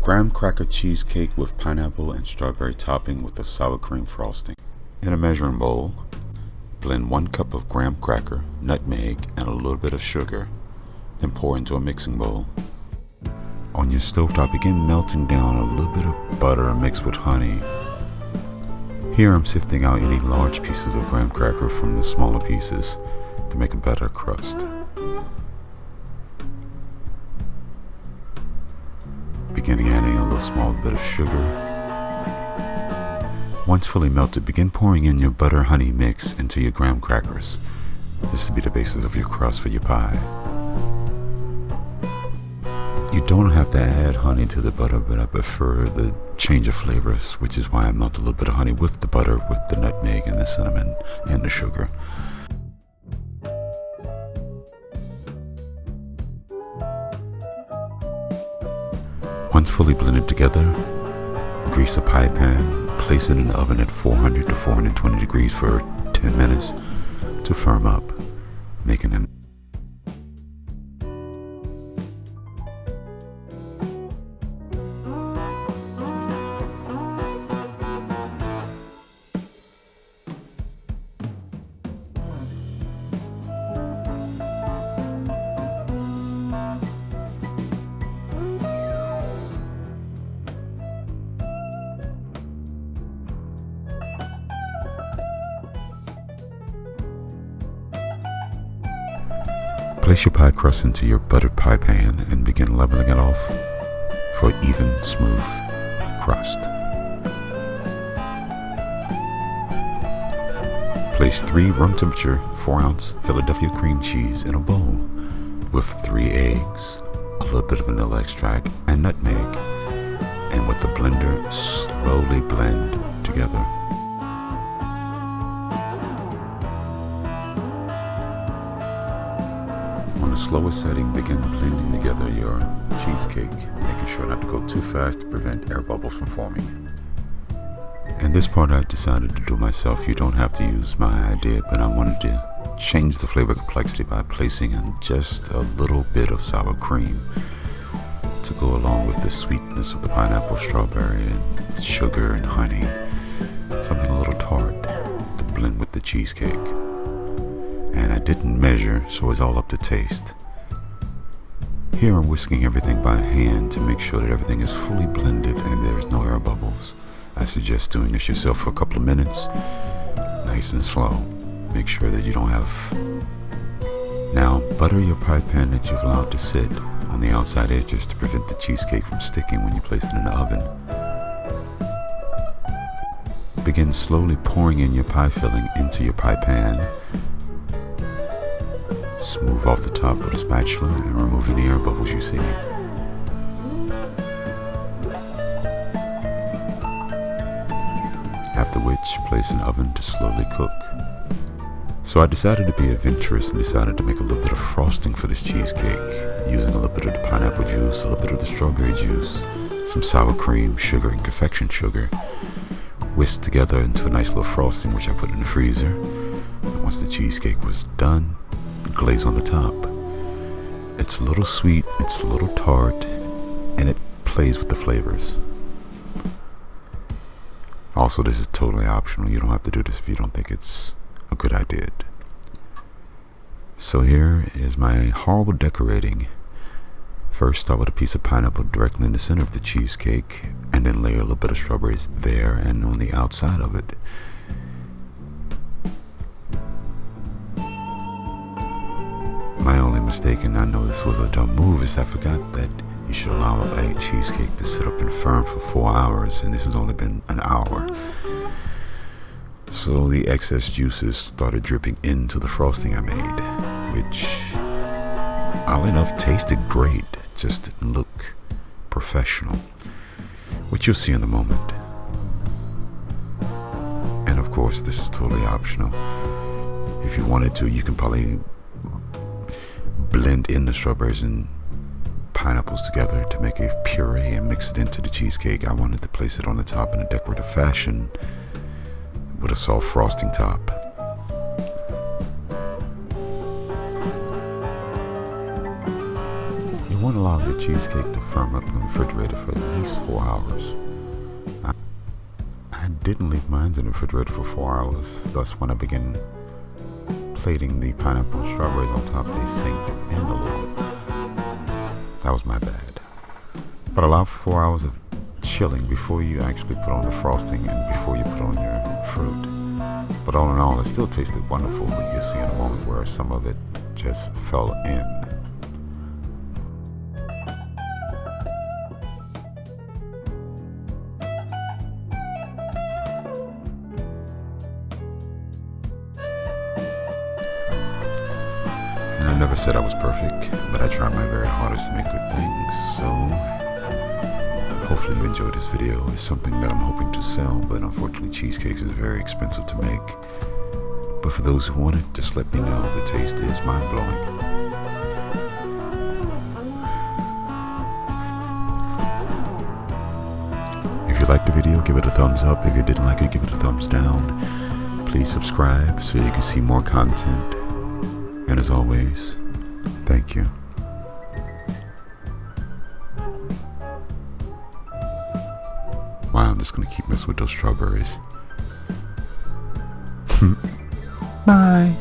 Graham cracker cheesecake with pineapple and strawberry topping with a sour cream frosting. In a measuring bowl, blend 1 cup of graham cracker, nutmeg, and a little bit of sugar. Then pour into a mixing bowl. On your stovetop, begin melting down a little bit of butter mixed with honey. Here I'm sifting out any large pieces of graham cracker from the smaller pieces to make a better crust. Beginning adding a little small bit of sugar. Once fully melted, begin pouring in your butter honey mix into your graham crackers. This will be the basis of your crust for your pie. You don't have to add honey to the butter, but I prefer the change of flavors, which is why I melt a little bit of honey with the butter, with the nutmeg and the cinnamon and the sugar. Once fully blended together, grease a pie pan, place it in the oven at 400 to 420 degrees for 10 minutes to firm up, making an Place your pie crust into your buttered pie pan and begin leveling it off for an even, smooth crust. Place 3 room temperature 4-ounce Philadelphia cream cheese in a bowl with 3 eggs, a little bit of vanilla extract, and nutmeg, and with the blender slowly blend together. On the slower setting, begin blending together your cheesecake, making sure not to go too fast to prevent air bubbles from forming. And this part I decided to do myself. You don't have to use my idea, but I wanted to change the flavor complexity by placing in just a little bit of sour cream to go along with the sweetness of the pineapple, strawberry, and sugar and honey. Something a little tart to blend with the cheesecake. And I didn't measure, so it's all up to taste. Here I'm whisking everything by hand to make sure that everything is fully blended and there is no air bubbles. I suggest doing this yourself for a couple of minutes, nice and slow. Make sure that you don't have... Now, butter your pie pan that you've allowed to sit on the outside edges to prevent the cheesecake from sticking when you place it in the oven. Begin slowly pouring in your pie filling into your pie pan. Smooth off the top with a spatula and remove any air bubbles you see. After which, place in the oven to slowly cook. So I decided to be adventurous and decided to make a little bit of frosting for this cheesecake, using a little bit of the pineapple juice, a little bit of the strawberry juice, some sour cream, sugar, and confection sugar, whisked together into a nice little frosting, which I put in the freezer. And once the cheesecake was done, glaze on the top. It's a little sweet, it's a little tart, and it plays with the flavors. Also, this is totally optional. You don't have to do this if you don't think it's a good idea. So here is my horrible decorating. First, start with a piece of pineapple directly in the center of the cheesecake, and then layer a little bit of strawberries there and on the outside of it. My only mistake, and I know this was a dumb move, is I forgot that you should allow a cheesecake to sit up and firm for 4 hours, and this has only been an hour. So the excess juices started dripping into the frosting I made, which, oddly enough, tasted great, just didn't look professional, which you'll see in a moment. And of course, this is totally optional. If you wanted to, you can probably blend in the strawberries and pineapples together to make a puree and mix it into the cheesecake. I wanted to place it on the top in a decorative fashion with a soft frosting top. You want to allow your cheesecake to firm up in the refrigerator for at least 4 hours. I didn't leave mine in the refrigerator for 4 hours, thus when I began plating the pineapple and strawberries on top, they sank in a little. That was my bad. But allow for 4 hours of chilling before you actually put on the frosting and before you put on your fruit. But all in all, it still tasted wonderful, but you'll see in a moment where some of it just fell in. And I never said I was perfect, but I tried my very hardest to make good things, so hopefully you enjoyed this video. It's something that I'm hoping to sell, but unfortunately cheesecakes is very expensive to make. But for those who want it, just let me know. The taste is mind-blowing. If you liked the video, give it a thumbs up. If you didn't like it, give it a thumbs down. Please subscribe so you can see more content. And as always, thank you. Wow, I'm just gonna keep messing with those strawberries. Bye.